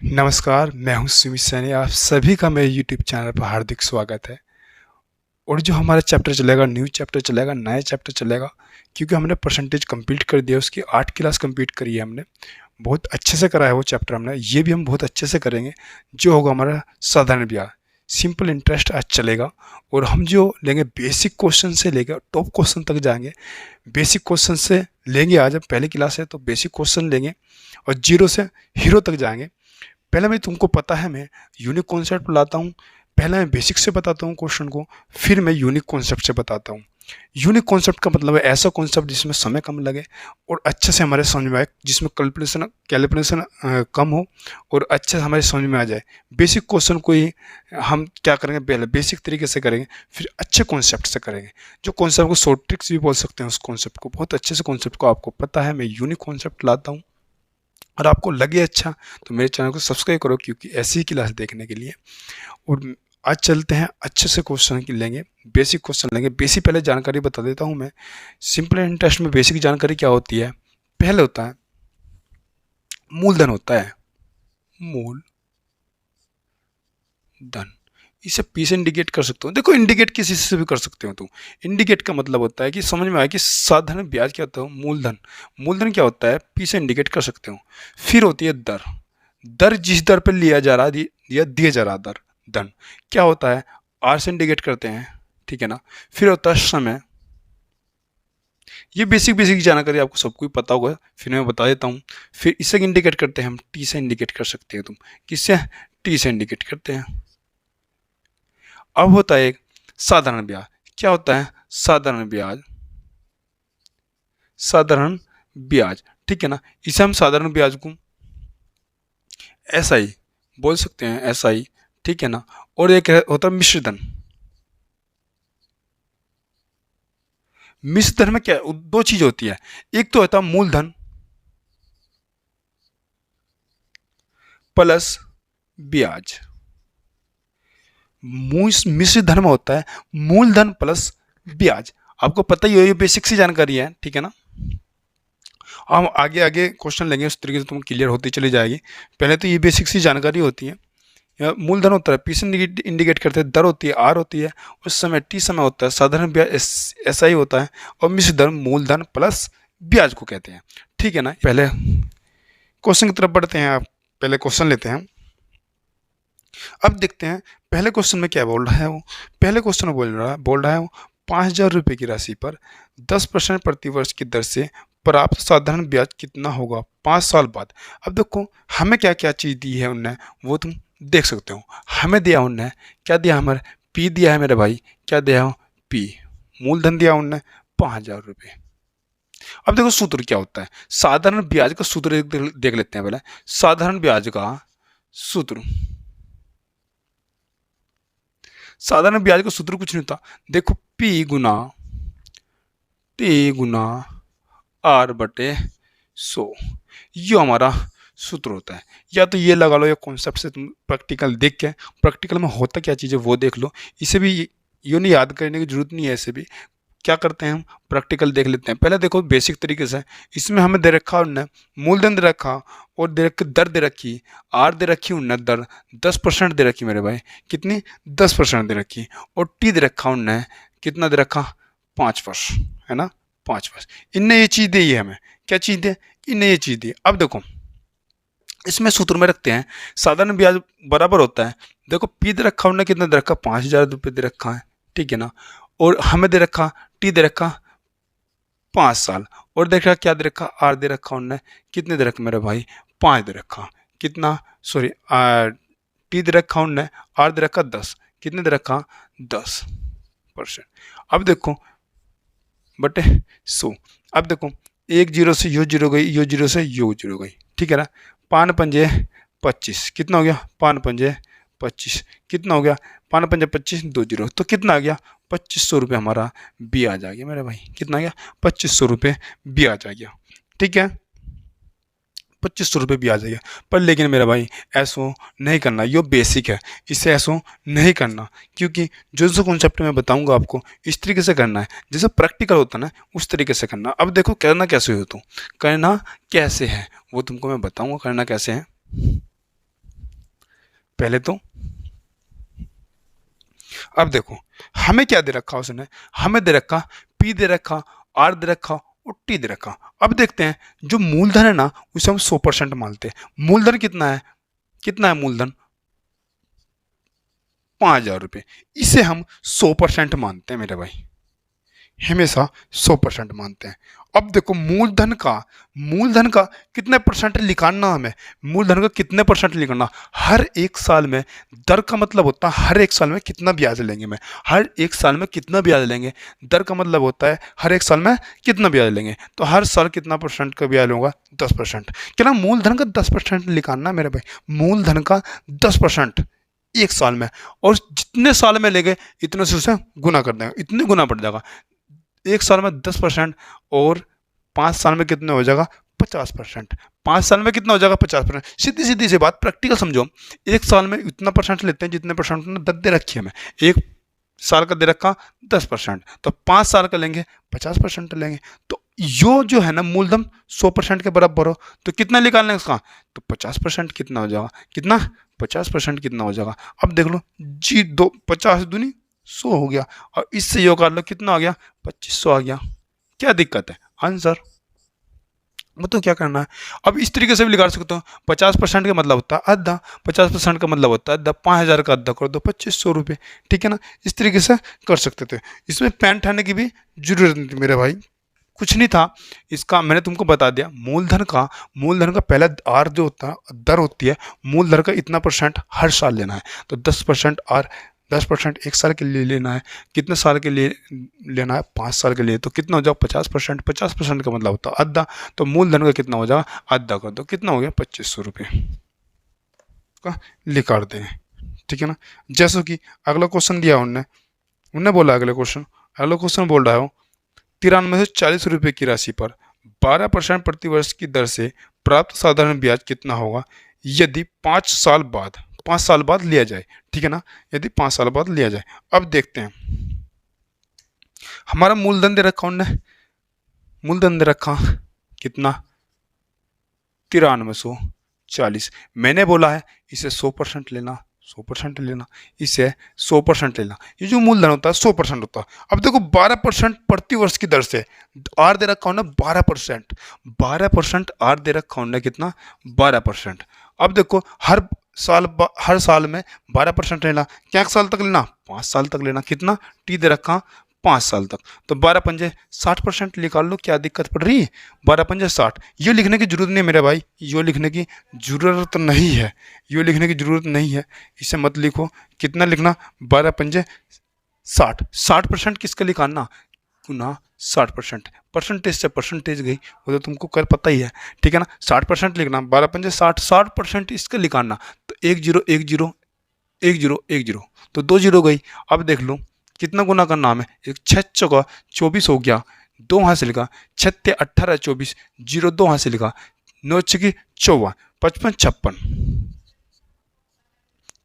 नमस्कार, मैं हूँ सुमित सैनी। आप सभी का मेरे यूट्यूब चैनल पर हार्दिक स्वागत है। और जो हमारा चैप्टर चलेगा, न्यू चैप्टर चलेगा, नया चैप्टर चलेगा, क्योंकि हमने परसेंटेज कंप्लीट कर दिया। उसकी 8 क्लास कंप्लीट करी है हमने, बहुत अच्छे से करा है वो चैप्टर हमने। ये भी हम बहुत अच्छे से करेंगे। जो होगा हमारा साधारण ब्याज, सिंपल इंटरेस्ट आज चलेगा। और हम जो लेंगे बेसिक क्वेश्चन से लेकर टॉप क्वेश्चन तक जाएंगे। बेसिक क्वेश्चन से लेंगे, आज हम पहली क्लास है तो बेसिक क्वेश्चन लेंगे, और जीरो से हीरो तक जाएंगे। पहले मैं तुमको पता है, मैं यूनिक कॉन्सेप्ट लाता हूँ। पहले मैं बेसिक से बताता हूँ क्वेश्चन को, फिर मैं यूनिक कॉन्सेप्ट से बताता हूँ। यूनिक कॉन्सेप्ट का मतलब है ऐसा कॉन्सेप्ट जिसमें समय कम लगे और अच्छे से हमारे समझ में आए, जिसमें कैलकुलेशन कम हो और अच्छे से हमारे समझ में आ जाए। बेसिक क्वेश्चन को ही हम क्या करेंगे, पहले बेसिक तरीके से करेंगे, फिर अच्छे कॉन्सेप्ट से करेंगे। जो कॉन्सेप्ट को शॉर्ट ट्रिक्स भी बोल सकते हैं, उस कॉन्सेप्ट को बहुत अच्छे से कॉन्सेप्ट को आपको पता है। मैं यूनिक कॉन्सेप्ट लाता हूँ और आपको लगे अच्छा तो मेरे चैनल को सब्सक्राइब करो, क्योंकि ऐसी ही क्लास देखने के लिए। और आज चलते हैं, अच्छे से क्वेश्चन की लेंगे, बेसिक क्वेश्चन लेंगे। बेसिक पहले जानकारी बता देता हूँ मैं। सिंपल इंटरेस्ट में बेसिक जानकारी क्या होती है? पहले होता है मूलधन, होता है मूलधन। इसे पी से इंडिकेट कर सकते हो। देखो, इंडिकेट किसी से भी कर सकते हो तुम। इंडिकेट का मतलब होता है कि समझ में आया कि साधारण ब्याज क्या होता है, मूलधन। मूलधन क्या होता है, पी से इंडिकेट कर सकते हो। फिर होती है दर। दर जिस दर पर लिया जा रहा या दिया जा रहा दर, धन क्या होता है, आर से इंडिकेट करते हैं, ठीक है ना। फिर होता है समय। ये बेसिक बेसिक जानकारी आपको सबको ही पता होगा, फिर मैं बता देता हूँ। फिर इसे इंडिकेट करते हैं हम, टी से इंडिकेट कर सकते हैं तुम। किससे? टी से इंडिकेट करते हैं। अब होता है एक साधारण ब्याज। क्या होता है? साधारण ब्याज। साधारण ब्याज, ठीक है ना। इसे हम साधारण ब्याज को एसआई बोल सकते हैं, एसआई, ठीक है ना। और एक होता है मिश्र धन। मिश्र धन में क्या, दो चीज होती है। एक तो होता है मूलधन प्लस ब्याज। मिश्र धन में होता है मूलधन प्लस ब्याज। आपको पता ही हो, ये बेसिक सी जानकारी है, ठीक है ना। हम आगे आगे क्वेश्चन लेंगे, उस तरीके से तुम क्लियर होती चली जाएगी। पहले तो ये बेसिक सी जानकारी होती है। मूलधन होता है, पी से इंडिकेट करते हैं, दर होती है, आर होती है, उस समय टी समय होता है, साधारण ब्याज ऐसा ही होता है, और मिश्र धन मूलधन प्लस ब्याज को कहते हैं, ठीक है ना। पहले क्वेश्चन की तरफ बढ़ते हैं। आप पहले क्वेश्चन लेते हैं। अब देखते हैं पहले क्वेश्चन में क्या बोल रहा है वो। पहले क्वेश्चन में बोल रहा है वो 5,000 रुपये की राशि पर 10% प्रतिवर्ष की दर से प्राप्त साधारण ब्याज कितना होगा 5 साल बाद। अब देखो, हमें क्या क्या चीज़ दी है उनने, वो तुम देख सकते हो। हमें दिया उनने, क्या दिया, हमारे पी दिया है मेरे भाई। क्या दिया हो? पी। मूलधन दिया उनने 5,000 रुपये। अब देखो सूत्र क्या होता है, साधारण ब्याज का सूत्र देख लेते हैं पहले। साधारण ब्याज का सूत्र, साधारण ब्याज का सूत्र कुछ नहीं होता। देखो, पी गुना टी गुना आर बटे 100, ये हमारा सूत्र होता है। या तो ये लगा लो, या कॉन्सेप्ट से तुम प्रैक्टिकल देख के, प्रैक्टिकल में होता क्या चीज़ है वो देख लो। इसे भी ये नहीं याद करने की जरूरत नहीं है। ऐसे भी क्या करते हैं हम, प्रैक्टिकल देख लेते हैं। पहले देखो बेसिक तरीके से, इसमें हमें दे रखा उनने मूलधन दे रखा, और दे रखी दर दे रखी, आर दे रखी उनने, दर 10% दे रखी मेरे भाई। कितनी? 10% दे रखी। और टी दे रखा उनने, कितना दे रखा? 5%, है ना, 5%। इनने ये चीज़ दी है हमें। क्या चीज़ दे? इनने ये चीज़ दी। अब देखो, इसमें सूत्र में रखते हैं, साधारण ब्याज बराबर होता है। देखो, पी दे रखा उन्होंने, कितना दे रखा? 5,000 रुपये दे रखा है, ठीक है ना। और हमें दे रखा, टी दे रखा 5 साल, और देख रहा क्या दे रखा? आर दे रखा उन्होंने, कितने दे रखा मेरे भाई? 5 दे रखा। कितना? सॉरी, टी दे रखा उन्होंने, आर दे रखा 10, कितने दे रखा? 10%। अब देखो बटे 100। अब देखो, एक जीरो से यो जीरो गई, यो जीरो से यो जीरो गई, ठीक है ना। 5 पंजे 25, कितना हो गया? 5 पंजे 25, कितना हो गया? 5 पंजे 25, 2 जीरो, तो कितना आ गया? 2,500 रुपये हमारा ब्याज आ गया मेरे भाई। कितना आ गया? 2,500 रुपये ब्याज आ गया, ठीक है। 2,500 रुपये ब्याज आ गया। पर लेकिन मेरा भाई ऐसो नहीं करना, यो बेसिक है, इसे ऐसो नहीं करना, क्योंकि जो जो कॉन्सेप्ट मैं बताऊंगा आपको इस तरीके से करना है, जैसे प्रैक्टिकल होता है ना उस तरीके से करना। अब देखो करना कैसे हो, तो करना कैसे है वो तुमको मैं बताऊंगा, करना कैसे है। पहले तो अब देखो हमें क्या दे रखा उसने, हमें दे रखा पी दे रखा, आर दे रखा और टी दे रखा। अब देखते हैं जो मूलधन है ना उसे हम 100% मानते हैं। मूलधन कितना है, कितना है मूलधन, 5,000 रुपये। इसे हम 100% मानते हैं मेरे भाई, हमेशा 100% मानते हैं। अब देखो मूलधन का कितने परसेंट निकालना, हमें मूलधन का कितने परसेंट निकालना हर एक साल में। दर का मतलब होता है हर एक साल में कितना ब्याज लेंगे, मैं हर एक साल में कितना ब्याज लेंगे। दर का मतलब होता है हर एक साल में कितना ब्याज लेंगे, तो हर साल कितना परसेंट का ब्याज लूंगा, 10%। क्या ना मूलधन का 10% निकालना मेरे भाई, मूलधन का 10% एक साल में, और जितने साल में लेंगे इतने से उसे गुना कर देंगे, इतने गुना पड़ जाएगा। एक साल में 10% और 5 साल में कितने हो जाएगा, 50%। 5 साल में कितना हो जाएगा, 50%। सीधी सीधी सी बात, प्रैक्टिकल समझो। एक साल में इतना परसेंट लेते हैं जितने परसेंट ने दर दे रखी है हमें, एक साल का दे रखा 10%, तो 5 साल का लेंगे 50% लेंगे। तो यो जो है ना मूलधन 100% के बराबर हो, तो कितना निकालना है उसका, तो 50% कितना हो जाएगा, कितना 50% कितना हो जाएगा। अब देख लो जी, 50 दूनी 100 हो गया, और इससे योग कर लो कितना आ गया, 2500 आ गया। क्या दिक्कत है, आंसर। मतलब क्या करना है, अब इस तरीके से भी निकाल सकते हो। 50% का मतलब होता है आधा, 50% का मतलब होता है आधा, 5,000 का आधा कर दो 2500 रुपये, ठीक है ना। इस तरीके से कर सकते थे, इसमें पेन ठाने की भी जरूरत नहीं थी मेरे भाई, कुछ नहीं था इसका, मैंने तुमको बता दिया। मूलधन का पहला आर जो होता है दर होती है, मूलधन का इतना परसेंट हर साल लेना है, तो 10% आर, 10% एक साल के लिए लेना है, कितने साल के लिए लेना है, 5 साल के लिए, तो कितना हो जाएगा 50%। 50% का मतलब होता है आधा, तो मूलधन का कितना हो जाएगा, आधा कर दो, कितना हो गया 2500 रुपये का लिखा दें, ठीक है ना। जैसे कि अगला क्वेश्चन दिया उनने बोला, अगला क्वेश्चन बोल रहा है 9340 रुपये की राशि पर 12% प्रतिवर्ष की दर से प्राप्त साधारण ब्याज कितना होगा यदि 5 साल बाद लिया जाए, ठीक है ना, यदि 5 साल बाद लिया जाए। अब देखते हैं, हमारा मूलधन दे रखा उनने, मूलधन दे रखा कितना, 9340। मैंने बोला है इसे 100% लेना, 100% लेना, इसे 100% लेना। ये जो मूलधन होता है 100% होता है। अब देखो 12% प्रति वर्ष की दर से आर दे रखा ना 12%, 12% आर दे रखा उन्होंने कितना, 12%। अब देखो हर साल में 12% लेना, क्या साल तक लेना, 5 साल तक लेना, कितना टी दे रखा 5 साल तक, तो 12×5 60% निकाल लो, क्या दिक्कत पड़ रही है, 12×5 60। ये लिखने की जरूरत नहीं है मेरे भाई, ये लिखने की जरूरत नहीं है, ये लिखने की जरूरत नहीं है, इसे मत लिखो। कितना लिखना, 12×5 60, 60% किसका निकालना, गुना 60%, परसेंटेज से परसेंटेज गई वो तो तुमको कर पता ही है, ठीक है ना। 60% लिखना, 12×5 60, 60% इसका निकालना, तो 1 0 1 0 1 0 1 0, तो 2 0 गई। अब देख लो कितना गुना करना हमें, एक 6 चौका 24 हो गया, 2 हासिल का, 6 18 24, 0 2 हासिल का, 9 6 54, 55 56,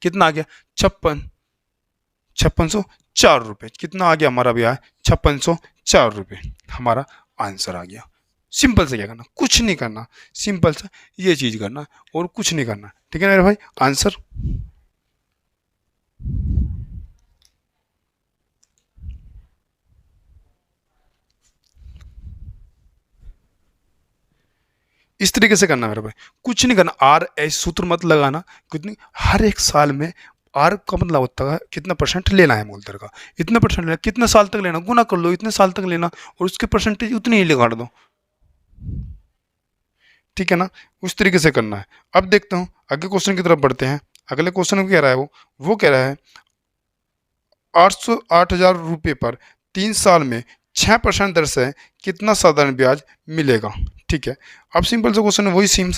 कितना आ गया 5604 रुपये, कितना आ गया हमारा ब्याज 5604 रुपये, हमारा आंसर आ गया। सिंपल से क्या करना, कुछ नहीं करना, सिंपल से ये चीज करना और कुछ नहीं करना, ठीक है मेरे भाई, आंसर। इस तरीके से करना मेरे भाई, कुछ नहीं करना। आर ऐसे सूत्र मत लगाना, कुछ नहीं, हर एक साल में आर का मतलब होता है कितना परसेंट लेना है मूलधन का, इतने परसेंट लेना, कितने साल तक लेना, गुना कर लो, इतने साल तक लेना, और उसके परसेंटेज उतनी ही लगा दो, ठीक है ना। उस तरीके से करना है। अब देखते हूँ अगले क्वेश्चन की तरफ बढ़ते हैं। अगले क्वेश्चन में कह रहा है वो कह रहा है 8,000 रुपये पर 3 साल में 6% दर से कितना साधारण ब्याज मिलेगा, ठीक है। अब सिंपल सा क्वेश्चन है, वही सेम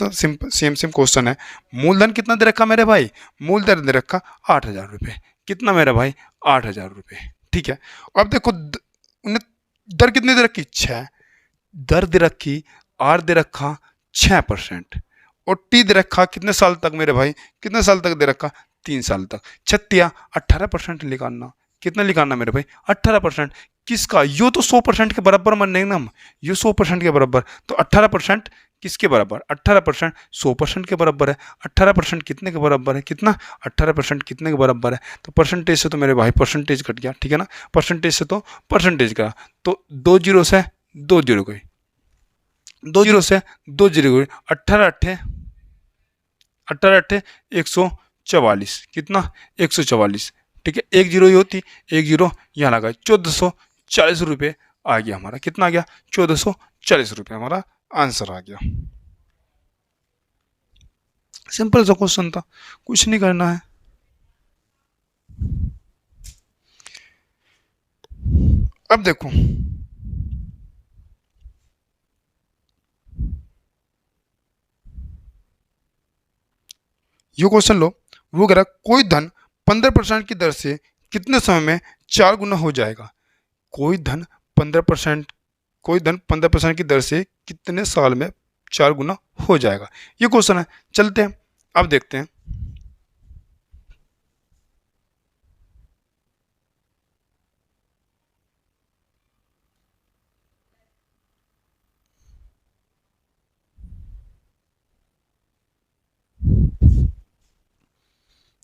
क्वेश्चन है। मूलधन कितना दे रखा मेरे भाई, मूलधन दे रखा 8,000 रुपये, कितना मेरा भाई 8,000 रुपये, ठीक है। अब देखो उन्हें दर कितनी दे रखी, 6 दर दे रखी, आर दे रखा 6%, और टी दे रखा कितने साल तक मेरे भाई, कितने साल तक दे रखा 3 साल तक, 36 18% निकालना, कितना निकालना मेरे भाई 18%, किसका, यो तो 100% के बराबर मानेंगे ना हम, यो 100% के बराबर, तो 18% किसके बराबर? 18%। 100% के बराबर है। 18% कितने के बराबर है? कितना? 18% कितने के बराबर है? तो परसेंटेज से तो मेरे भाई परसेंटेज कट गया, ठीक है ना, परसेंटेज से तो परसेंटेज का, तो 2 जीरो से 2 जीरो गई, 2 जीरो से 2 जीरो गई, 18 अट्ठे 144, कितना? 144, ठीक है, एक जीरो ही होती, एक जीरो यहाँ लगा, 1440 रुपये आ गया हमारा, कितना आ गया? 1440 रुपये हमारा आंसर आ गया। सिंपल सा क्वेश्चन था, कुछ नहीं करना है। अब देखो, ये क्वेश्चन लो, वो कह रहा कोई धन 15% की दर से कितने समय में 4 गुना हो जाएगा? कोई धन 15%, कोई धन 15% की दर से कितने साल में 4 गुना हो जाएगा? ये क्वेश्चन है। चलते हैं, अब देखते हैं।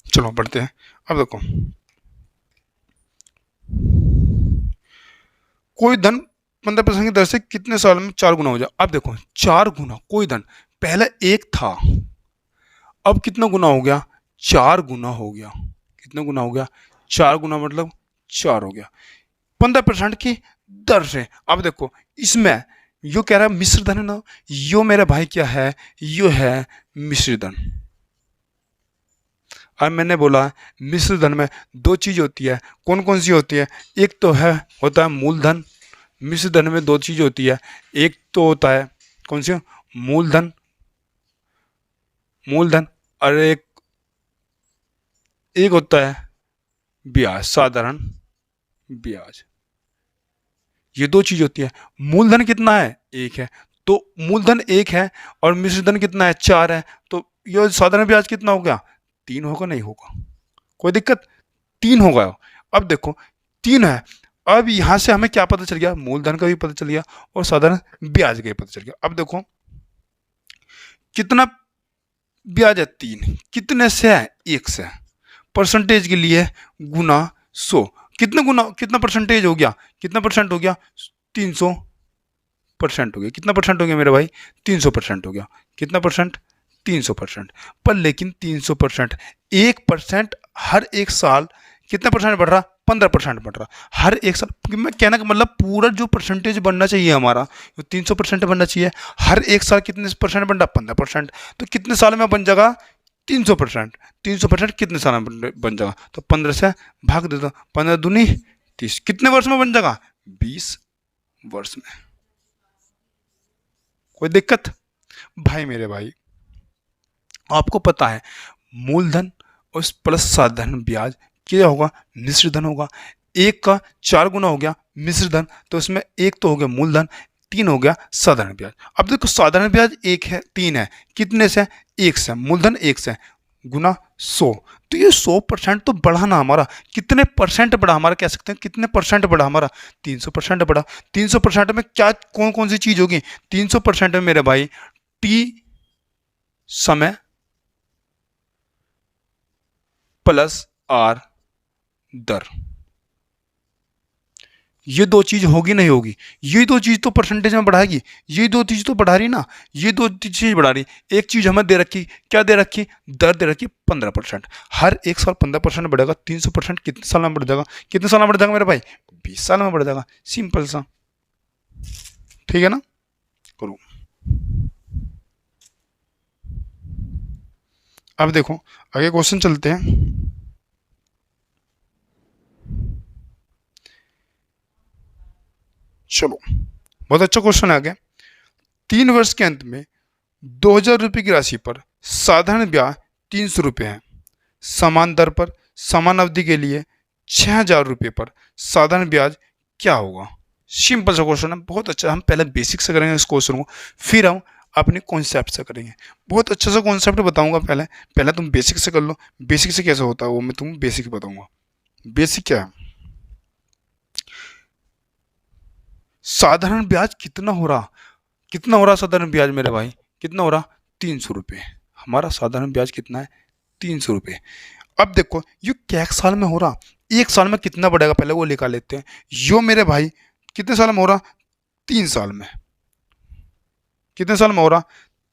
चलो पढ़ते हैं। अब देखो, कोई धन 15% की दर से कितने साल में 4 गुना हो जाए? अब देखो, 4 गुना, कोई धन पहले 1 था, अब कितना गुना हो गया? 4 गुना हो गया। कितना गुना हो गया? 4 गुना, मतलब 4 हो गया 15% की दर से। अब देखो, इसमें यो कह रहा है मिश्र धन है ना, यो मेरा भाई क्या है? यो है मिश्र धन। अब मैंने बोला मिश्र धन में 2 चीज होती है, कौन कौन सी होती है? एक तो है, होता है मूलधन। मिश्र धन में 2 चीज होती है, एक तो होता है कौन सी? मूलधन, मूलधन, और एक एक होता है ब्याज, साधारण ब्याज। ये 2 चीज होती है। मूलधन कितना है? 1 है, तो मूलधन 1 है और मिश्र धन कितना है? 4 है, तो ये साधारण ब्याज कितना हो गया? 3 होगा, नहीं होगा? कोई दिक्कत? 3 होगा। अब देखो 3 है, अब यहां से हमें क्या पता चल गया? मूलधन का भी पता चल गया और साधारण ब्याज का भी पता चल गया। अब देखो कितना ब्याज है? 3, कितने से है? 1 से। परसेंटेज के लिए गुना 100, कितने गुना, कितना परसेंटेज हो गया? कितना परसेंट हो गया? 300% हो गया। कितना परसेंट हो गया मेरे भाई? 300% हो गया। कितना परसेंट? 300%। पर लेकिन 300%, 1% हर एक साल कितना परसेंट बढ़ रहा? 15% बढ़ रहा हर एक साल। मैं कहने का मतलब पूरा जो परसेंटेज बनना चाहिए हमारा, 300% बनना चाहिए। हर एक साल कितने परसेंट बन रहा? 15%। तो कितने साल में बन जाएगा? 300%। 300% कितने साल में बन जाएगा? तो 15 से भाग दे दो, 15 दूनी 30, कितने वर्ष में बन जाएगा? 20 वर्ष में। कोई दिक्कत? भाई मेरे भाई, आपको पता है मूलधन और प्लस साधारण ब्याज क्या होगा? मिश्र धन होगा। 1 का 4 गुना हो गया मिश्र धन, तो इसमें 1 तो हो गया मूलधन, 3 हो गया साधारण ब्याज। अब देखो साधारण ब्याज 1 है, 3 है, कितने से? 1 से। मूलधन 1 से गुना 100, तो ये 100% तो बढ़ा ना हमारा। कितने परसेंट बढ़ा हमारा? कह सकते हैं कितने परसेंट बढ़ा हमारा? 300% बढ़ा। 300% में क्या, कौन कौन सी चीज होगी? 300% में मेरे भाई टी समय प्लस आर दर, ये 2 चीज होगी, नहीं होगी? ये 2 चीज तो परसेंटेज में बढ़ाएगी, ये 2 चीज तो बढ़ा रही ना, ये 2 चीज बढ़ा रही। एक चीज हमें दे रखी, क्या दे रखी? दर दे रखी 15%। हर एक साल 15% बढ़ेगा। 300% कितने साल में बढ़ जाएगा? कितने साल में बढ़ जाएगा मेरे भाई? 20 साल में बढ़ जाएगा। सिंपल सा, ठीक है ना? करो। अब देखो आगे क्वेश्चन चलते हैं। चलो, बहुत अच्छा क्वेश्चन आ गया। 3 वर्ष के अंत में 2000 रुपये की राशि पर साधारण ब्याज 300 रुपये है। समान दर पर समान अवधि के लिए 6000 रुपये पर साधारण ब्याज क्या होगा? सिंपल सा क्वेश्चन है, बहुत अच्छा। हम पहले बेसिक से करेंगे इस क्वेश्चन को, फिर हम अपने कॉन्सेप्ट से करेंगे। बहुत अच्छा सा कॉन्सेप्ट बताऊंगा। पहले पहले तुम बेसिक से कर लो। बेसिक से कैसे होता है वो मैं तुम्हें बेसिक बताऊंगा। बेसिक क्या है? साधारण ब्याज कितना हो रहा? कितना हो रहा साधारण ब्याज मेरे भाई? कितना हो रहा 300 रुपये। हमारा साधारण ब्याज कितना है 300 रुपये। अब देखो ये क्या एक साल में हो रहा, एक साल में कितना बढ़ेगा पहले वो निकाल लेते हैं। यो मेरे भाई कितने साल में हो रहा 3 साल में, कितने साल में हो रहा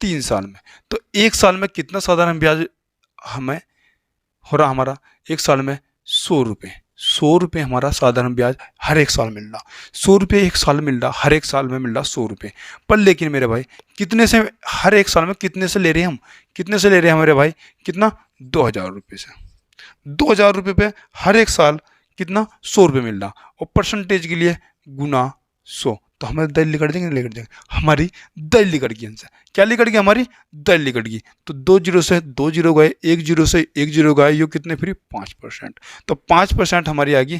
3 साल में। तो एक साल में कितना साधारण ब्याज हमें हो रहा हमारा एक साल में 100 रुपये। 100 रुपये हमारा साधारण ब्याज हर एक साल मिल रहा, 100 रुपये एक साल मिल रहा, हर एक साल में मिल रहा 100 रुपये। पर लेकिन मेरे भाई कितने से हर एक साल में कितने से ले रहे हैं हम, कितने से ले रहे हैं मेरे भाई कितना 2000 रुपये से। 2000 रुपये पे हर एक साल कितना 100 रुपये मिल रहा, और परसेंटेज के लिए गुना 100। तो हमारी दर लिखट देंगे नहीं लिखट देंगे, हमारी दर लिखट गई आंसर। क्या लिखट गई हमारी दर लिखट गई। तो 2 जीरो से 2 जीरो गए, 1 जीरो से 1 जीरो गए, ये कितने फ्री 5%। तो 5% हमारी आ गई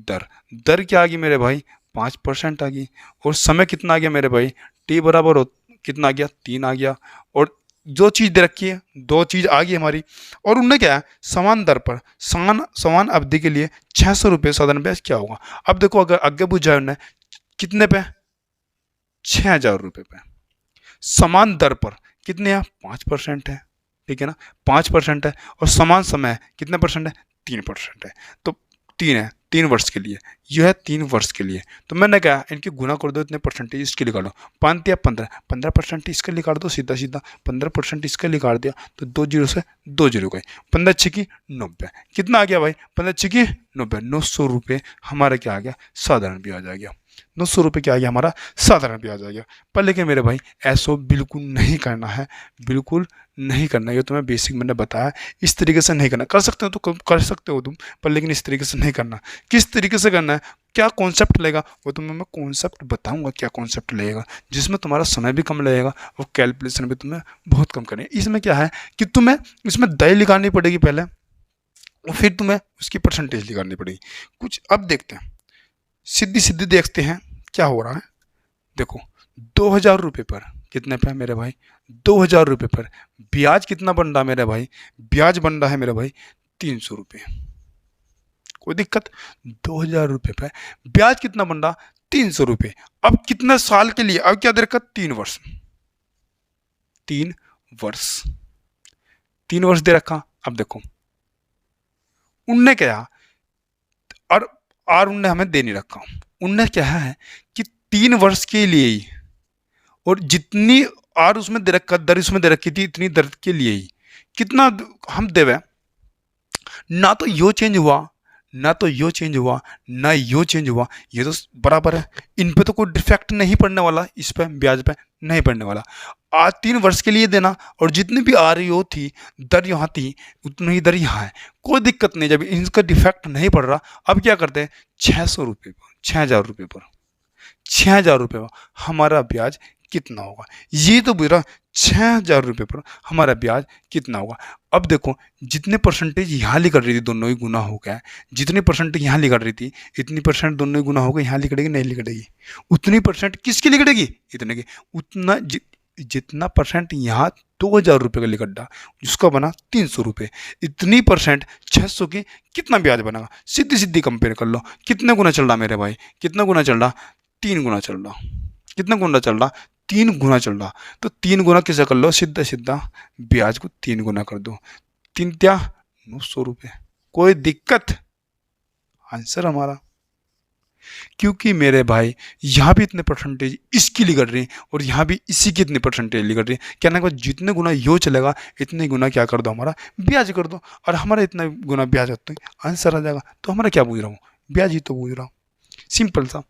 दर। दर क्या आ गई मेरे भाई 5% आ गई। और समय कितना आ गया मेरे भाई टी बराबर कितना आ गया 3 आ गया। और जो चीज़ दे रखी है 2 चीज़ आ गई हमारी, और उनने क्या है समान दर पर समान अवधि के लिए 600 रुपये साधारण ब्याज क्या होगा। अब देखो अगर आगे पूछ जाए उन्हें कितने पे 6000 रुपये पे, समान दर पर कितने हैं 5% है, ठीक है ना 5% है। और समान समय कितने परसेंट है 3% है। तो 3 है 3 वर्ष के लिए, यह है 3 वर्ष के लिए। तो मैंने कहा इनकी गुना कर दो इतने परसेंटेज इसके निकालो, 5 या 15% इसके निकाल दो सीधा सीधा, 15% इसके निकाल दिया तो 2 जीरो से 2 जीरो गए, 15 छकी 90। कितना आ गया भाई 15 छकी 90, 900 रुपये हमारा क्या आ गया साधारण ब्याज आ गया। 900 रुपये क्या आ गया हमारा साधारण ब्याज आ गया। पर लेकिन मेरे भाई ऐसा बिल्कुल नहीं करना है, बिल्कुल नहीं करना है। ये तुम्हें बेसिक मैंने बताया, इस तरीके से नहीं करना। कर सकते हो तो कर सकते हो तुम, पर लेकिन इस तरीके से नहीं करना। किस तरीके से करना है, क्या कॉन्सेप्ट लगेगा वो तुम्हें मैं कॉन्सेप्ट बताऊंगा, क्या कॉन्सेप्ट लगेगा जिसमें तुम्हारा समय भी कम लगेगा और कैलकुलेशन भी तुम्हें बहुत कम करें। इसमें क्या है कि तुम्हें इसमें दय निकालनी पड़ेगी पहले, और फिर तुम्हें उसकी परसेंटेज निकालनी पड़ेगी कुछ। अब देखते हैं सीधी सीधी देखते हैं क्या हो रहा है। देखो 2000 रुपये पर कितने पे है मेरे भाई 2000 रुपये पर ब्याज कितना बन रहा है मेरे भाई, ब्याज बन रहा है मेरे भाई 300 रुपये। कोई दिक्कत 2000 रुपये पे ब्याज कितना बन रहा 300 रुपये। अब कितने साल के लिए, अब क्या दे रखा 3 वर्ष, 3 वर्ष 3 वर्ष दे रखा। अब देखो उनने क्या और उनने हमें दे नहीं रखा, उनने क्या है कि 3 वर्ष के लिए ही, और जितनी और उसमें दे रखा दर उसमें दे रखी थी इतनी दर के लिए ही कितना हम देवे। ना तो यो चेंज हुआ, ना तो यो चेंज हुआ, ना यो चेंज हुआ, ये तो बराबर है। इन पे तो कोई डिफेक्ट नहीं पड़ने वाला, इस पे ब्याज पे नहीं पड़ने वाला। आज 3 वर्ष के लिए देना, और जितनी भी आ रही हो थी दर यहाँ थी उतनी ही दर यहाँ है, कोई दिक्कत नहीं। जब इनका डिफेक्ट नहीं पड़ रहा अब क्या करते हैं 600 रुपये पर 6000 रुपये पर 6000 रुपये पर हमारा ब्याज कितना होगा, ये तो बुरा 6000 रुपये पर हमारा ब्याज कितना होगा। अब देखो जितने परसेंटेज यहाँ लिख रही थी दोनों ही गुना हो गया, जितनी परसेंटेज यहाँ लिख रही थी इतनी परसेंट दोनों ही गुना हो गए, यहाँ लिखेगी नहीं लिखेगी, उतनी परसेंट किसकी लिखेगी इतने की, उतना जितना परसेंट यहाँ 2000 रुपये का लिखा उसका बना 300 रुपये, इतनी परसेंट 600 की कितना ब्याज बनेगा। सीधी सीधी कंपेयर कर लो कितने गुना चल रहा मेरे भाई, कितना गुना चल रहा 3 गुना चल रहा, कितना गुना चल रहा 3 गुना चल रहा। तो 3 गुना किसे कर लो सीधा सीधा ब्याज को 3 गुना कर दो, 3 क्या 900 रुपये, कोई दिक्कत। आंसर हमारा, क्योंकि मेरे भाई यहाँ भी इतने परसेंटेज इसकी लिखट रही और यहाँ भी इसी की इतनी परसेंटेज लिखट रही। कहने के बाद जितने गुना यो चलेगा इतने गुना क्या कर दो हमारा ब्याज कर दो, और हमारा इतना गुना ब्याज होता है आंसर आ जाएगा। तो हमारा क्या पूछ रहा हूँ ब्याज ही तो पूछ रहा हूँ, सिंपल सा,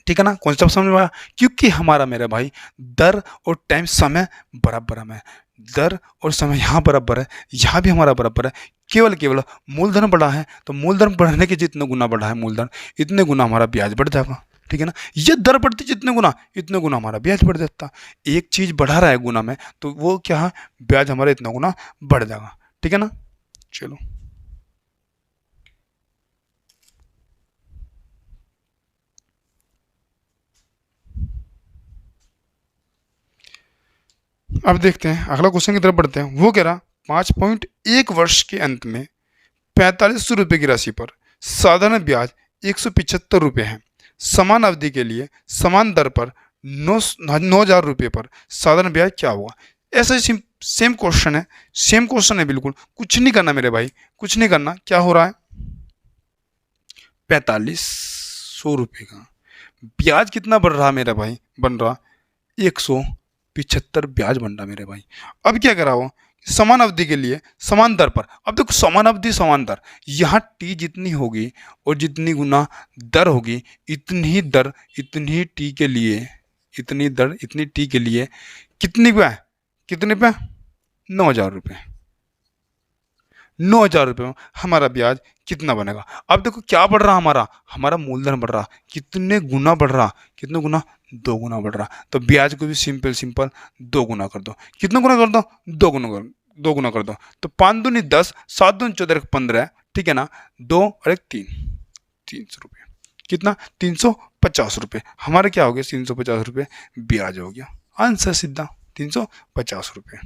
ठीक है ना। कॉन्सेप्ट समझ में आया। क्योंकि हमारा मेरे भाई दर और टाइम समय बराबर है, दर और समय यहाँ बराबर है, यहाँ भी हमारा बराबर है। केवल मूलधन बढ़ा है तो मूलधन बढ़ने के जितने गुना बढ़ा है मूलधन इतने गुना हमारा ब्याज बढ़ जाएगा, ठीक है ना। ये दर बढ़ती जितने गुना इतने गुना हमारा ब्याज बढ़ जाता। एक चीज़ बढ़ा रहा है गुना में तो वो क्या है ब्याज हमारा इतना गुना बढ़ जाएगा, ठीक है ना। चलो अब देखते हैं अगला क्वेश्चन की तरफ बढ़ते हैं। वो कह रहा 5.1 वर्ष के अंत में 4500 रुपये की राशि पर साधारण ब्याज 175 रुपये है। समान अवधि के लिए समान दर पर ₹9,000 पर साधारण ब्याज क्या होगा। ऐसा सेम क्वेश्चन है, सेम क्वेश्चन है बिल्कुल, कुछ नहीं करना मेरे भाई, कुछ नहीं करना। क्या हो रहा है, 4500 रुपये का ब्याज कितना बढ़ रहा मेरा भाई, बन रहा 175 ब्याज बन रहा मेरे भाई। अब क्या करा हो, समान अवधि के लिए समान दर पर। अब देखो समान अवधि समान दर, यहाँ टी जितनी होगी और जितनी गुना दर होगी, इतनी ही दर इतनी टी के लिए, इतनी दर इतनी टी के लिए कितनी पे, कितने पे, 9,000 रुपये। 9,000 रुपये में हमारा ब्याज कितना बनेगा। अब देखो क्या बढ़ रहा, हमारा हमारा मूलधन बढ़ रहा, कितने गुना बढ़ रहा, कितने गुना, 2 गुना बढ़ रहा। तो ब्याज को भी सिंपल सिंपल 2 गुना कर दो। कितना गुना कर दो, 2 गुना कर, 2 गुना कर दो। तो 5 दूनी 10, 7 दूनी 14, 15, ठीक है ना, 2 और 1 3, 300 रुपये। कितना, 350 रुपये। हमारे क्या हो गया, 350 रुपये ब्याज हो गया। आंसर सीधा 350 रुपये।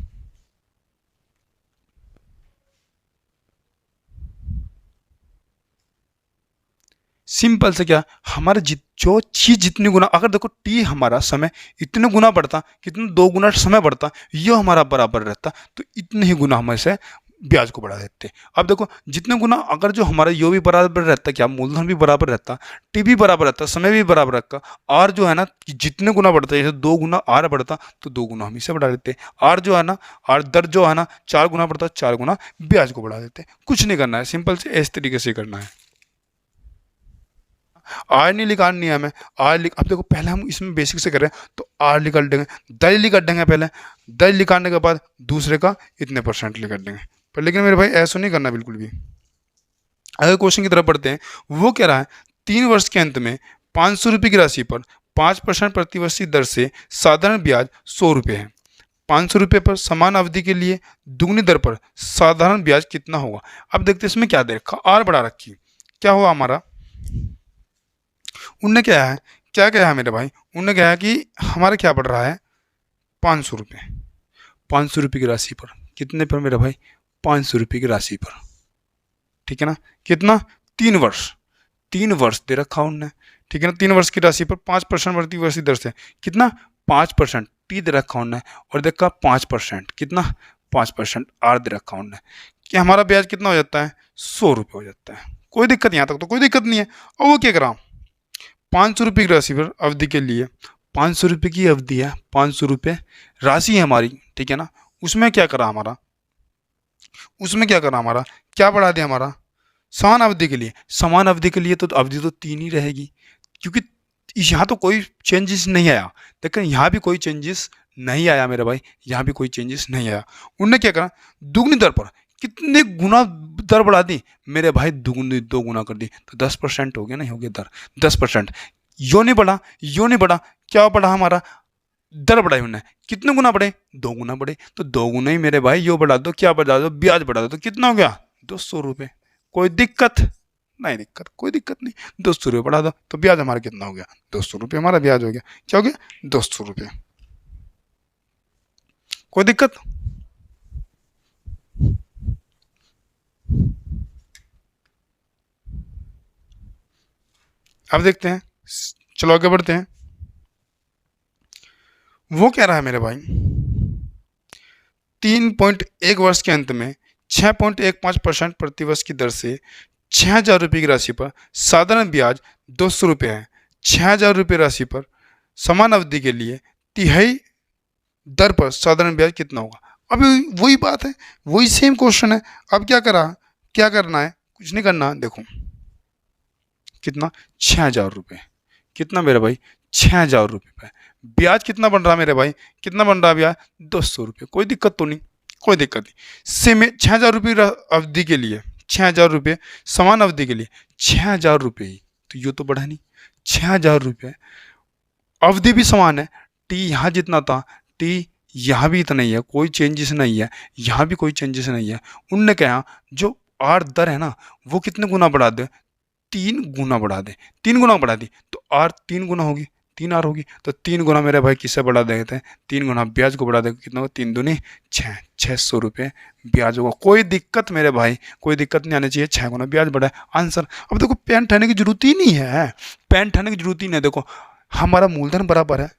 सिंपल से क्या, हमारे जो चीज जितनी गुना, अगर देखो टी हमारा समय इतने गुना बढ़ता, कितने 2 गुना समय बढ़ता, ये हमारा बराबर रहता, तो इतने ही गुना हम ऐसे ब्याज को बढ़ा देते। अब देखो जितने गुना, अगर जो हमारा यो भी बराबर रहता, क्या मूलधन भी बराबर रहता, टी भी बराबर रहता, समय भी बराबर रहता, आर जो है ना कि जितने गुना बढ़ता है, जैसे 2 गुना आर बढ़ता तो 2 गुना हम इसे बढ़ा देते। आर जो है ना, आर दर जो है ना 4 गुना बढ़ता, 4 गुना ब्याज को बढ़ा देते। कुछ नहीं करना है, सिंपल से इस तरीके से करना है। आर नहीं निकालनी है हमें, अब देखो पहले हम इसमें बेसिक से कर रहे हैं, तो आर निकाल देंगे, दर निकाल देंगे पहले, दर निकालने के बाद दूसरे का इतने परसेंट निकाल देंगे। पर लेकिन मेरे भाई ऐसा नहीं करना बिल्कुल भी। अगर क्वेश्चन की तरफ पढ़ते हैं, वो कह रहा है 3 वर्ष के अंत में 500 रुपये की राशि पर 5% प्रतिवर्षीय दर से साधारण ब्याज 100 रुपये है। 500 रुपये पर समान अवधि के लिए दुगनी दर पर साधारण ब्याज कितना होगा। अब देखते हैं इसमें क्या दे रखा, आर बढ़ा रखी, क्या हुआ हमारा, उनने क्या है, क्या कहा है मेरे भाई, उनने कहा है कि हमारा क्या बढ़ रहा है, 500 रुपये। 500 रुपये की राशि पर, कितने पर मेरे भाई, 500 रुपये की राशि पर, ठीक है ना, कितना, 3 वर्ष, 3 वर्ष दे रखा उनने, ठीक है ना, 3 वर्ष की राशि पर 5% प्रतिवर्षीय दर से, कितना, 5% टी दे रखा उनने, और देखा 5%, कितना, 5% आर दे रखा उनने, कि हमारा ब्याज कितना हो जाता है, 100 रुपये हो जाता है। कोई दिक्कत, यहाँ तक तो कोई दिक्कत नहीं है। और वो क्या करा, 500 रुपये की राशि पर अवधि के लिए, 500 रुपये की अवधि है, 500 रुपये राशि है हमारी, ठीक है ना, उसमें क्या करा हमारा, उसमें क्या करा हमारा, क्या बढ़ा दिया हमारा, समान अवधि के लिए, समान अवधि के लिए तो अवधि तो 3 ही रहेगी, क्योंकि यहाँ तो कोई चेंजेस नहीं आया। देखिए यहाँ भी कोई चेंजेस नहीं आया मेरे भाई, यहाँ भी कोई चेंजेस नहीं आया। उनने क्या करा, दुगनी दर पर कितने गुना दर बढ़ा दी मेरे भाई, दुगनी 2 गुना कर दी, तो 10% हो गया, नहीं हो गया दर 10%। यो नहीं बढ़ा, यो नहीं बढ़ा, क्या बढ़ा हमारा, दर बढ़ाई उन्होंने, कितने गुना बढ़े, 2 गुना बढ़े, तो 2 गुना ही मेरे भाई यो बढ़ा दो, क्या बढ़ा दो, ब्याज बढ़ा दो, तो कितना हो गया, 200 रुपये। कोई दिक्कत नहीं, दिक्कत कोई दिक्कत नहीं, 200 रुपये बढ़ा दो, तो ब्याज हमारा कितना हो गया, 200 रुपये हमारा ब्याज हो गया। क्या हो गया, 200 रुपये। कोई दिक्कत, अब देखते हैं, चलो आगे बढ़ते हैं। वो कह रहा है मेरे भाई 3.1 वर्ष के अंत में 6.15% प्रतिवर्ष की दर से 6,000 रुपये की राशि पर साधारण ब्याज 200 रुपये है। 6,000 रुपये राशि पर समान अवधि के लिए तिहाई दर पर साधारण ब्याज कितना होगा। अब वही बात है, वही सेम क्वेश्चन है। अब क्या करा, क्या करना है, कुछ नहीं करना, देखो कितना, 6,000 रुपये, कितना मेरे भाई, 6,000 रुपये। ब्याज कितना बन रहा मेरे भाई, कितना बन रहा ब्याज, 200 रुपये। कोई दिक्कत तो नहीं, कोई दिक्कत नहीं। सेम 6,000 रुपये अवधि के लिए, 6,000 रुपये समान अवधि के लिए 6,000 रुपये ही, तो ये तो बढ़ा नहीं, 6,000 रुपये अवधि भी समान है, टी यहाँ जितना था टी यहाँ भी इतना ही है, कोई चेंजेस नहीं है, यहाँ भी कोई चेंजेस नहीं है। उनने कहा जो आर दर है ना वो कितने गुना बढ़ा दे, 3 गुना बढ़ा दे, 3 गुना बढ़ा दी तो आर 3 गुना होगी, 3 आर होगी, तो 3 गुना मेरे भाई किससे बढ़ा देते हैं, 3 गुना ब्याज को बढ़ा देगा, कितना होगा, 3 दूनी 6, 600 रुपये ब्याज होगा। कोई दिक्कत मेरे भाई, कोई दिक्कत नहीं आनी चाहिए, 6 गुना ब्याज बढ़ा है, आंसर। अब देखो पेन ठहरने की जरूरत ही नहीं है, पेन ठहरने की जरूरत ही नहीं है। देखो हमारा मूलधन बराबर है,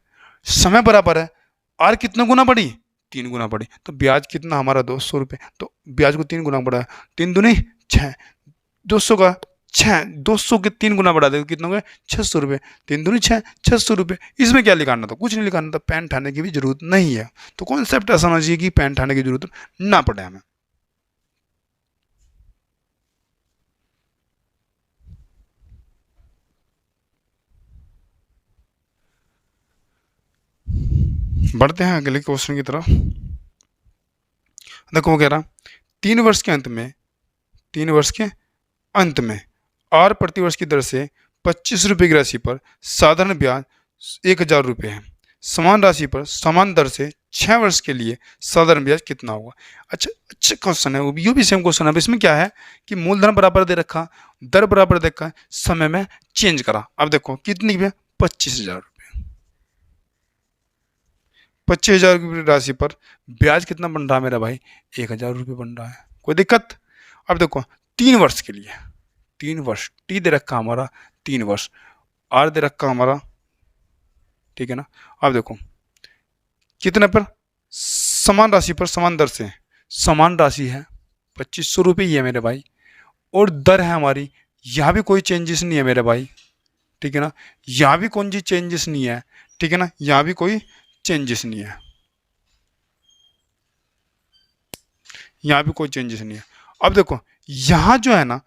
समय बराबर है, आर कितना गुना बढ़ी, 3 गुना बढ़ी, तो ब्याज कितना हमारा 200 रुपये, तो ब्याज को 3 गुना बढ़ाया, 3 दूनी 6, 200 का 6, 200 के 3 गुना बढ़ा दे कितना हो गया 600 रुपये, 3 दूनी 6, 600 रुपये। इसमें क्या लिखाना था, कुछ नहीं लिखाना था, पेन उठाने की भी जरूरत नहीं है। तो कॉन्सेप्ट ऐसा होना चाहिए कि पेन उठाने की जरूरत ना पड़े हमें। बढ़ते हैं अगले क्वेश्चन की तरफ। देखो वो कह रहा 3 वर्ष के अंत में, 3 वर्ष के अंत में आर प्रतिवर्ष की दर से 25 रुपये की राशि पर साधारण ब्याज 1000 रुपये है। समान राशि पर समान दर से 6 वर्ष के लिए साधारण ब्याज कितना होगा। अच्छा अच्छा क्वेश्चन है, वो भी सेम क्वेश्चन है। अब इसमें क्या है कि मूलधन बराबर दे रखा, दर बराबर दे रखा, समय में चेंज करा। अब देखो कितनी है, 25,000 रुपये। 25,000 की राशि पर ब्याज कितना बन रहा है मेरा भाई, 1,000 रुपये बन रहा है। कोई दिक्कत। अब देखो 3 वर्ष के लिए, 3 वर्ष, टी दे रखा हमारा 3 वर्ष, आर दे रखा हमारा, ठीक है ना। अब देखो कितने पर, समान राशि पर समान दर से, समान राशि है 2500 रुपये ही है मेरे भाई, और दर है हमारी, यहाँ भी कोई चेंजेस नहीं है मेरे भाई, ठीक है ना। यहाँ भी कौन सी चेंजेस नहीं है, ठीक है ना, यहाँ भी कोई चेंजेस नहीं है, यहाँ भी कोई चेंजेस नहीं है। अब देखो यहाँ जो है ना,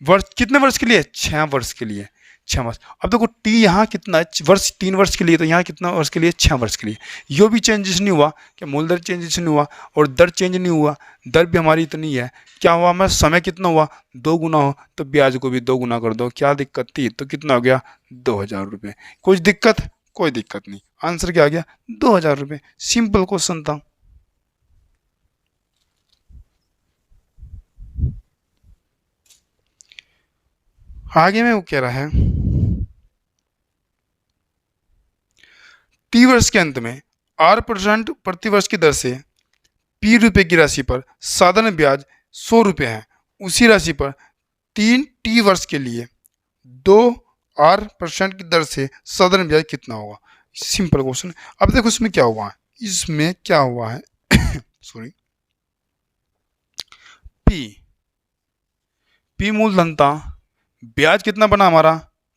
वर्ष कितने वर्ष के लिए, 6 वर्ष के लिए, 6 वर्ष। अब देखो टी यहाँ कितना है, वर्ष 3 वर्ष के लिए, तो यहाँ कितना वर्ष के लिए, 6 वर्ष के लिए। यो भी चेंजेस नहीं हुआ, क्या मूलधन चेंजेस नहीं हुआ और दर चेंज नहीं हुआ, दर भी हमारी इतनी है। क्या हुआ हमारा समय कितना हुआ, 2 गुना हो, तो ब्याज को भी 2 गुना कर दो, क्या दिक्कत थी, तो कितना हो गया 2,000 रुपये। कुछ दिक्कत, कोई दिक्कत नहीं, आंसर क्या आ गया 2,000 रुपये। सिंपल क्वेश्चन था। आगे में वो कह रहा है 3 वर्ष के अंत में 8% प्रतिवर्ष की दर से P रुपये की राशि पर साधारण ब्याज 100 रुपये है। उसी राशि पर 3 T वर्ष के लिए 2% की दर से साधारण ब्याज कितना होगा। Simple question. अब देखो इसमें क्या हुआ है, इसमें क्या हुआ है सॉरी, P मूलधन था, ब्याज कितना बना हमारा,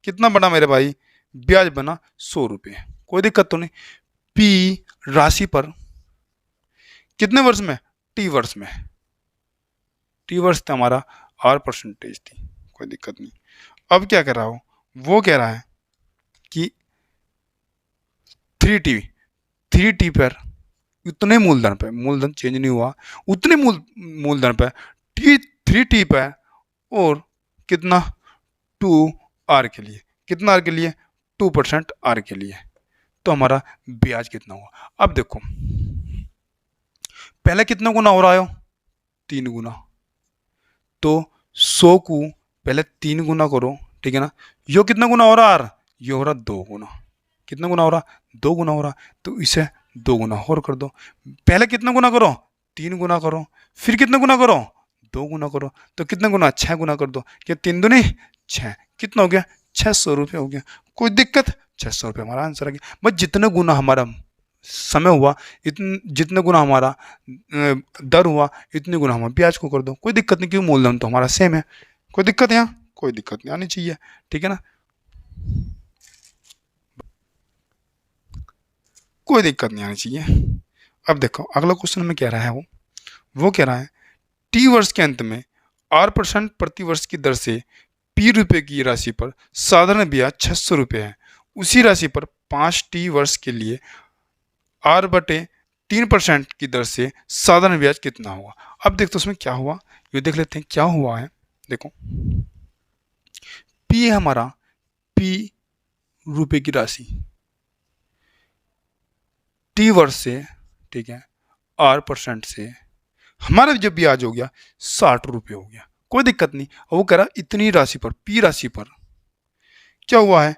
कितना बना मेरे भाई, ब्याज बना 100 रुपये। कोई दिक्कत तो नहीं। P राशि पर कितने वर्ष में, T वर्ष में, T वर्ष था हमारा, R% थी, कोई दिक्कत नहीं। अब क्या कर रहा हो, वो कह रहा है कि 3T पर उतने मूलधन पे, मूलधन चेंज नहीं हुआ, उतने मूलधन पे T 3T पे, और कितना 2R के लिए, कितना R के लिए 2% R के लिए, तो हमारा ब्याज कितना हुआ। अब देखो पहले कितना गुना हो रहा है, 3 गुना, तो 100 को पहले 3 गुना करो, ठीक है ना। यो कितना गुना हो रहा है, ये हो रहा 2 गुना, कितना गुना हो रहा, 2 गुना हो रहा, तो इसे 2 गुना और कर दो। पहले कितना गुना करो, 3 गुना करो, फिर कितना गुना करो, 2 गुना करो, तो कितना गुना, 6 गुना कर दो। क्या 3 दूनी 6, कितना हो गया 600 रुपये हो गया। कोई दिक्कत, 600 रुपये हमारा आंसर आ गया। बस जितना गुना हमारा समय हुआ, जितने गुना हमारा दर हुआ, इतने गुना हमारा ब्याज को कर दो। कोई दिक्कत नहीं, क्यों मूलधन तो हमारा सेम है। कोई दिक्कत है यहाँ, कोई दिक्कत नहीं आनी चाहिए, ठीक है ना, कोई दिक्कत नहीं आनी चाहिए। अब देखो अगला क्वेश्चन में कह रहा है, वो कह रहा है T वर्ष के अंत में 8% प्रतिवर्ष की दर से P रुपये की राशि पर साधारण ब्याज 600 रुपये है। उसी राशि पर 5T वर्ष के लिए R/3% की दर से साधारण ब्याज कितना होगा। अब देखो उसमें क्या हुआ, ये देख लेते हैं क्या हुआ है। देखो P है हमारा, P रुपये की राशि T वर्ष से, ठीक है, R% से हमारा जब ब्याज हो गया 60 रुपये हो गया। कोई दिक्कत नहीं। वो कह रहा इतनी राशि पर, P राशि पर क्या हुआ है,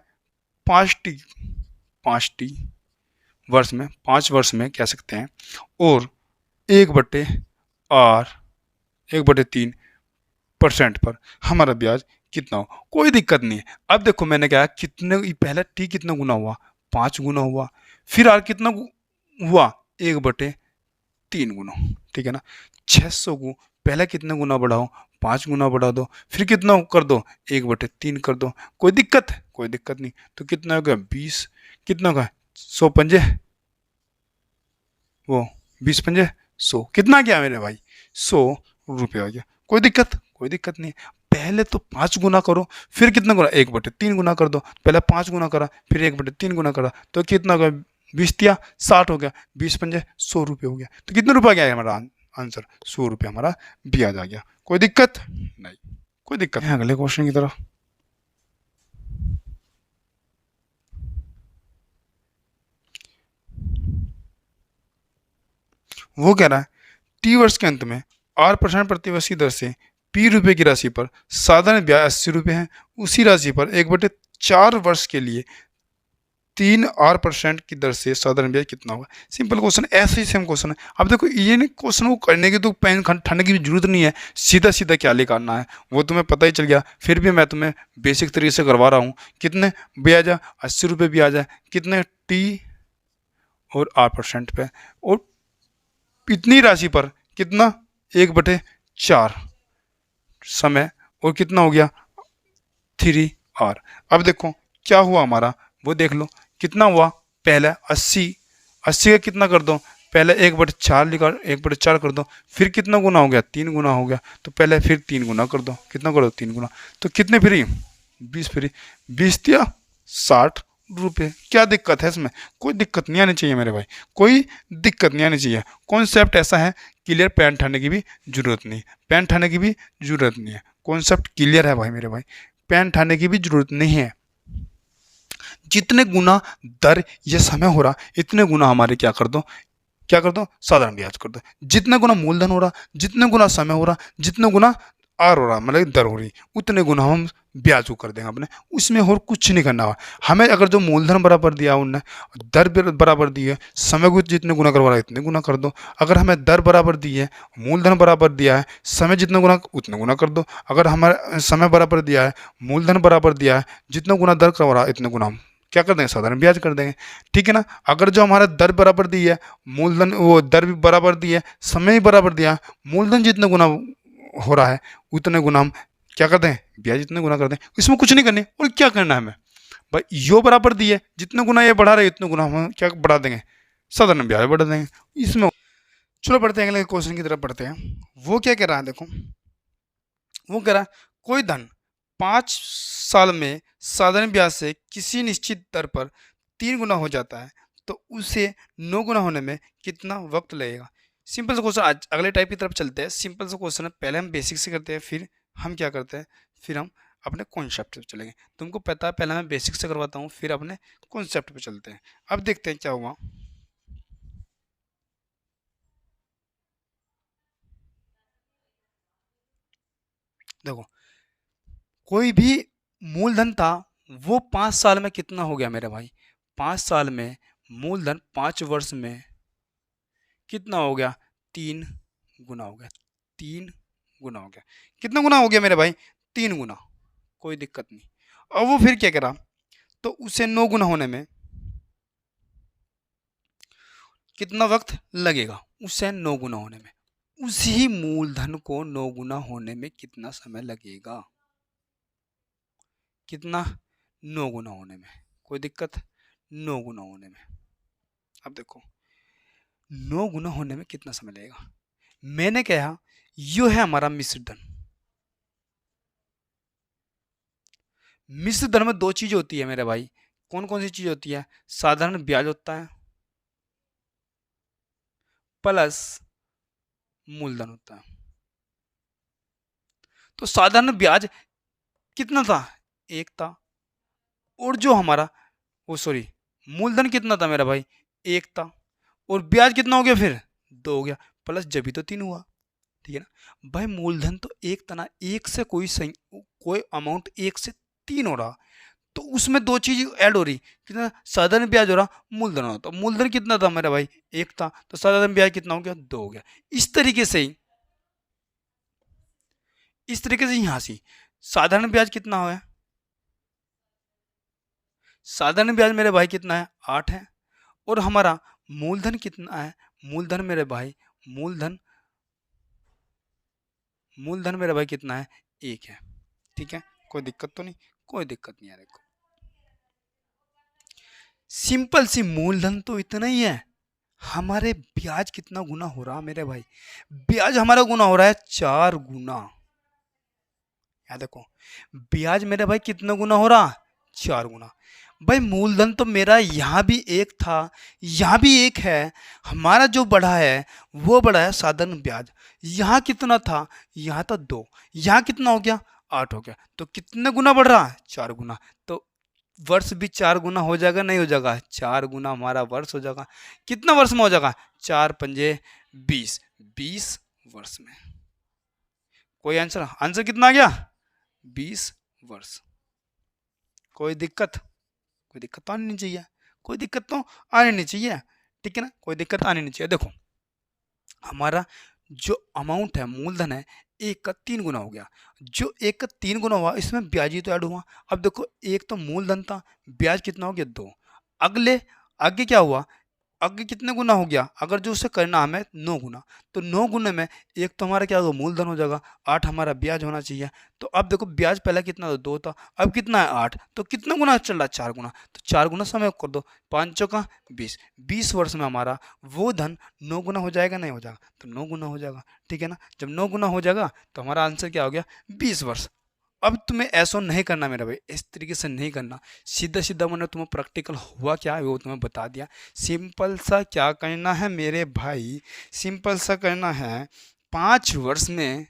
5T वर्ष में, 5 वर्ष में कह सकते हैं, और 1/R 1/3% पर हमारा ब्याज कितना हो। कोई दिक्कत नहीं है। अब देखो मैंने कहा कितने, पहले T कितना गुना हुआ, 5 गुना हुआ, फिर आर कितना हुआ, 1/3 गुना, ठीक है ना। 600 को पहले कितने गुना बढ़ाओ, 5 गुना बढ़ा दो, फिर कितना कर दो, 1/3 कर दो। कोई दिक्कत है? कोई दिक्कत नहीं। तो कितना हो गया, 20, कितना होगा, 100 पंजे, वो 20 पंजे 100, कितना गया मेरे भाई, 100 रुपये आ गया। कोई दिक्कत? कोई दिक्कत नहीं। पहले तो 5 गुना करो, फिर कितना गुना, 1/3 गुना कर दो। पहले 5 गुना करा, फिर 1/3 गुना करा, तो कितना होगा, 20 × 60 हो गया, 20 पंजे 100 रुपये हो गया। तो कितने रुपये आ गया हमारा आंसर, 100 रुपये हमारा ब्याज आ गया। कोई दिक्कत नहीं, कोई दिक्कत है। अगले क्वेश्चन की तरफ, वो कह रहा है टी वर्ष के अंत में 8% प्रतिवर्ष की दर से पी रुपए की राशि पर साधारण ब्याज 80 रुपये है। उसी राशि पर 1/4 वर्ष के लिए 3% की दर से साधारण ब्याज कितना होगा। सिंपल क्वेश्चन, ऐसे ही सेम क्वेश्चन है। अब देखो ये नहीं, क्वेश्चन को करने की तो पेन ठंडने की भी जरूरत नहीं है, सीधा सीधा क्या लिखाना है वो तुम्हें पता ही चल गया। फिर भी मैं तुम्हें बेसिक तरीके से करवा रहा हूँ। कितने ब्याज है, 80 रुपये ब्याज है, कितने टी और 8% पे, और इतनी राशि पर कितना, 1/4 समय, और कितना हो गया 3R। अब देखो क्या हुआ हमारा, वो देख लो कितना हुआ। पहले 80 का कितना कर दो, पहले 1/4 लिखा, 1/4 कर दो, फिर कितना गुना हो गया, 3 गुना हो गया। तो पहले फिर 3 गुना कर दो, कितना कर दो, 3 गुना। तो कितने फ्री, 20 फ्री, 20×60 रुपये। क्या दिक्कत है इसमें? कोई दिक्कत नहीं आनी चाहिए मेरे भाई, कोई दिक्कत नहीं आनी चाहिए। कॉन्सेप्ट ऐसा है क्लियर, पेन ठाने की भी जरूरत नहीं, पेन ठाने की भी जरूरत नहीं है। कॉन्सेप्ट क्लियर है भाई मेरे भाई, पेन ठाने की भी जरूरत नहीं है। जितने गुना दर ये समय हो रहा, इतने गुना हमारे क्या कर दो, क्या कर दो, साधारण ब्याज कर दो। जितने गुना मूलधन हो रहा, जितने गुना समय हो रहा, जितने गुना आर हो रहा, मतलब दर हो रही, उतने गुना हम ब्याज को कर देंगे अपने। उसमें और कुछ नहीं करना हुआ हमें। अगर जो मूलधन बराबर दिया उनने, दर बराबर दी है, समय को जितने गुना करवा रहा है इतने गुना कर दो। अगर हमें दर बराबर दी है, मूलधन बराबर दिया है, समय जितना गुना उतने गुना कर दो। अगर हमारे समय बराबर दिया है, मूलधन बराबर दिया है, जितना गुना दर करवा रहा है इतने गुना हम क्या कर देंगे, साधारण ब्याज कर देंगे, ठीक है ना। अगर जो हमारा दर बराबर दी है, मूलधन वो दर भी बराबर दी है, समय भी बराबर दिया, मूलधन जितने गुना हो रहा है उतने गुना हम क्या कर दें, ब्याज जितने गुना कर दें। इसमें कुछ नहीं करने, और क्या करना है हमें भाई, यो बराबर दी है, जितने गुना ये बढ़ा रहे इतने गुना हम क्या बढ़ा देंगे, साधारण ब्याज बढ़ा देंगे इसमें। चलो बढ़ते हैं अगले क्वेश्चन की तरफ बढ़ते हैं। वो क्या कह रहा है, देखो वो कह रहा है कोई धन 5 साल में साधारण ब्याज से किसी निश्चित दर पर 3 गुना हो जाता है, तो उसे 9 गुना होने में कितना वक्त लगेगा। सिंपल सा क्वेश्चन, आज अगले टाइप की तरफ चलते हैं। सिंपल सा क्वेश्चन है, पहले हम बेसिक से करते हैं, फिर हम क्या करते हैं, फिर हम अपने कॉन्सेप्ट पे चलेंगे। तुमको पता है पहले मैं बेसिक से करवाता हूँ, फिर अपने कॉन्सेप्ट पे चलते हैं। अब देखते हैं क्या हुआ। देखो कोई भी मूलधन था, वो 5 साल में कितना हो गया मेरे भाई, 5 साल में मूलधन 5 वर्ष में कितना हो गया, 3 गुना हो गया, 3 गुना हो गया। कितना गुना हो गया मेरे भाई, 3 गुना। कोई दिक्कत नहीं। और वो फिर क्या करा, तो उसे 9 गुना होने में कितना वक्त लगेगा, उसे 9 गुना होने में, उसी मूलधन को 9 गुना होने में कितना समय लगेगा, कितना, 9 गुना होने में। कोई दिक्कत, 9 गुना होने में। अब देखो 9 गुना होने में कितना समय लगेगा। मैंने कहा यो है हमारा मिश्र धन। मिश्र धन में 2 चीज होती है मेरे भाई। कौन कौन सी चीज होती है, साधारण ब्याज होता है प्लस मूलधन होता है। तो साधारण ब्याज कितना था, 1 था, और जो हमारा वो सॉरी मूलधन कितना था मेरा भाई, 1 था, और ब्याज कितना हो गया फिर, 2 हो गया, प्लस जब भी तो 3 हुआ, ठीक है ना भाई। मूलधन तो 1 था ना, एक से कोई अमाउंट 1 से 3 हो रहा, तो उसमें 2 चीज ऐड हो रही, कितना, साधारण ब्याज हो रहा, मूलधन हो रहा। तो मूलधन कितना था मेरा भाई, 1 था, तो साधारण ब्याज कितना हो गया, 2 हो गया। इस तरीके से ही यहाँ से साधारण ब्याज कितना है, साधारण ब्याज मेरे भाई कितना है, 8 है, और हमारा मूलधन कितना है, मूलधन मेरे भाई, मूलधन मूलधन मेरे भाई कितना है, 1 है। ठीक है, कोई दिक्कत तो नहीं, कोई दिक्कत नहीं है। देखो सिंपल सी मूलधन तो इतना ही है, हमारे ब्याज कितना गुना हो रहा मेरे भाई, ब्याज हमारा गुना हो रहा है 4 गुना। याद देखो ब्याज मेरे भाई कितना गुना हो रहा, 4 गुना। भाई मूलधन तो मेरा यहाँ भी 1 था, यहाँ भी 1 है, हमारा जो बढ़ा है वो बढ़ा है साधारण ब्याज। यहाँ कितना था, यहाँ था 2, यहाँ कितना हो गया, 8 हो गया। तो कितने गुना बढ़ रहा है, 4 गुना। तो वर्ष भी 4 गुना हो जाएगा, नहीं हो जाएगा, 4 गुना हमारा वर्ष हो जाएगा। कितना वर्ष में हो जाएगा, 4 पंजे 20, 20 वर्ष में। कोई आंसर, आंसर कितना आ गया, 20 वर्ष। कोई दिक्कत, कोई दिक्कत तो आनी नहीं चाहिए, कोई दिक्कत तो आनी नहीं चाहिए। ठीक है ना, कोई दिक्कत आनी नहीं चाहिए। देखो हमारा जो अमाउंट है, मूलधन है, 1 का 3 गुना हो गया। जो 1 का 3 गुना हुआ इसमें ब्याज ही तो ऐड हुआ। अब देखो एक तो मूलधन था, ब्याज कितना हो गया, 2। अगले आगे क्या हुआ, आगे कितने गुना हो गया, अगर जो उसे करना हमें 9 गुना, तो 9 गुने में एक तो हमारा क्या होगा, मूलधन हो जाएगा, 8 हमारा ब्याज होना चाहिए। तो अब देखो ब्याज पहले कितना था, 2 था, अब कितना है, 8। तो कितना गुना चल रहा है, 4 गुना। तो 4 गुना समय कर दो, 5 चौका 20, 20 वर्ष में हमारा वो धन 9 गुना हो जाएगा, नहीं हो जाएगा, तो 9 गुना हो जाएगा। ठीक है ना, जब 9 गुना हो जाएगा तो हमारा आंसर क्या हो गया, 20 वर्ष। अब तुम्हें ऐसा नहीं करना मेरा भाई, इस तरीके से नहीं करना, सीधा सीधा मैंने तुम्हें प्रैक्टिकल हुआ क्या है वो तुम्हें बता दिया। सिंपल सा क्या करना है मेरे भाई, सिंपल सा करना है, 5 वर्ष में,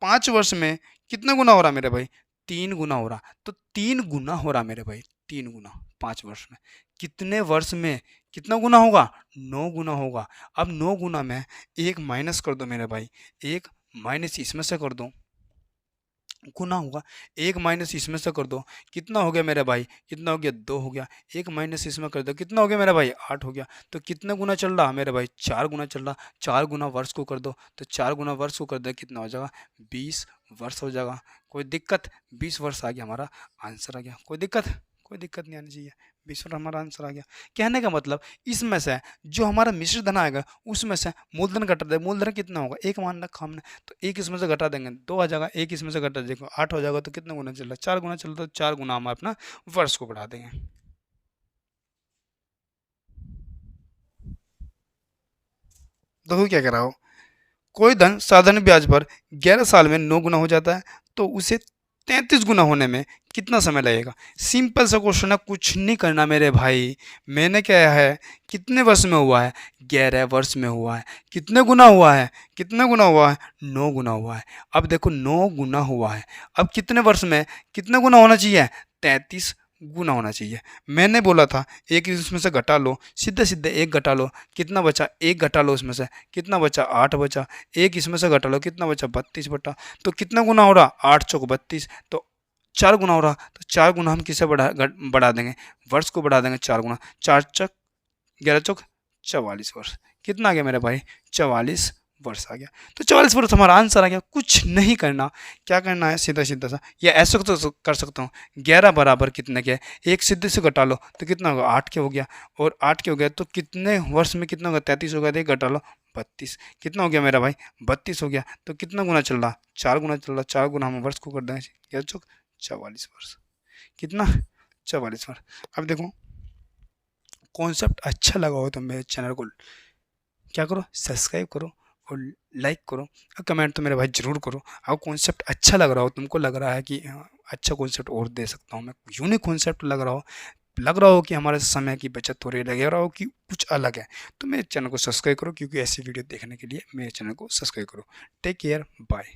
5 वर्ष में कितना गुना हो रहा मेरे भाई, 3 गुना हो रहा। तो 3 गुना हो रहा मेरे भाई, 3 गुना 5 वर्ष में। कितने वर्ष में कितना गुना होगा, 9 गुना होगा। अब 9 गुना में 1 माइनस कर दो मेरे भाई, 1 माइनस इसमें से कर दो, गुना होगा, 1 माइनस इसमें से कर दो, कितना हो गया मेरे भाई, कितना हो गया, 2 हो गया। 1 माइनस इसमें कर दो, कितना हो गया मेरा भाई, 8 हो गया। तो कितना गुना चल रहा मेरे भाई, 4 गुना चल रहा। 4 गुना वर्ष को कर दो, तो 4 गुना वर्ष को कर दो, कितना हो जाएगा, 20 वर्ष हो जाएगा। कोई दिक्कत, 20 वर्ष आ गया, हमारा आंसर आ गया। कोई दिक्कत, कोई दिक्कत नहीं आनी चाहिए, 20 वर्ष हमारा आंसर आ गया। कहने का मतलब इसमें से जो हमारा मिश्र धन आएगा उसमें से मूलधन घटा दे। मूलधन कितना होगा, 1 मान रखा हमने, तो 1 इसमें से घटा देंगे, 2 आ जाएगा। 1 इसमें से घटा देखो 8 हो जाएगा। तो कितना गुना चल रहा है, 4 गुना चल रहा है, तो 4 गुना हम अपना वर्ष को बढ़ा देंगे। देखो क्या कह रहा हो, कोई धन साधारण ब्याज पर 11 साल में 9 गुना हो जाता है, तो उसे 33 गुना होने में कितना समय लगेगा। सिंपल सा क्वेश्चन है, कुछ नहीं करना मेरे भाई। मैंने क्या है, कितने वर्ष में हुआ है, 11 वर्ष में हुआ है। कितने गुना हुआ है, कितने गुना हुआ है, 9 गुना हुआ है। अब देखो 9 गुना हुआ है, अब कितने वर्ष में कितने गुना होना चाहिए, 33 गुना होना चाहिए। मैंने बोला था एक इसमें से घटा लो, सीधे सीधे 1 घटा लो, कितना बचा, 1 घटा लो उसमें से, कितना बचा, 8 बचा। 1 इसमें से घटा लो, कितना बचा, 32 बटा। तो कितना गुना हो रहा, 8 चौक 32, तो 4 गुना हो रहा। तो 4 गुना हम किसे बढ़ा देंगे, वर्ष को बढ़ा देंगे 4 गुना। 4 चौक 11 चौक 44 वर्ष। कितना आ गया मेरे भाई, 44 वर्ष आ गया। तो 44 वर्ष हमारा आंसर आ गया। कुछ नहीं करना, क्या करना है, सीधा सीधा सा, या ऐसा तो कर सकता हूँ, 11 बराबर कितने के, 1 सीधे से घटा लो तो कितना होगा, 8 के हो गया। और 8 के हो गया तो कितने वर्ष में कितना होगा, 33 हो गया, तो 1 घटा लो 32, कितना हो गया मेरा भाई, 32 हो गया। तो कितना गुना चल रहा, 4 गुना चल रहा। 4 गुना हम वर्ष को कर देंगे, 11 चौक 44 वर्ष। कितना, 44 वर्ष। अब देखो कॉन्सेप्ट अच्छा लगा हो तो मेरे चैनल को क्या करो, सब्सक्राइब करो और लाइक करो और कमेंट तो मेरे भाई ज़रूर करो। अगर कॉन्सेप्ट अच्छा लग रहा हो, तुमको लग रहा है कि अच्छा कॉन्सेप्ट और दे सकता हूँ मैं, यूनिक कॉन्सेप्ट लग रहा हो कि हमारे समय की बचत हो रही है, लग रहा हो कि कुछ अलग है, तो मेरे चैनल को सब्सक्राइब करो। क्योंकि ऐसी वीडियो देखने के लिए मेरे चैनल को सब्सक्राइब करो। Take care, bye.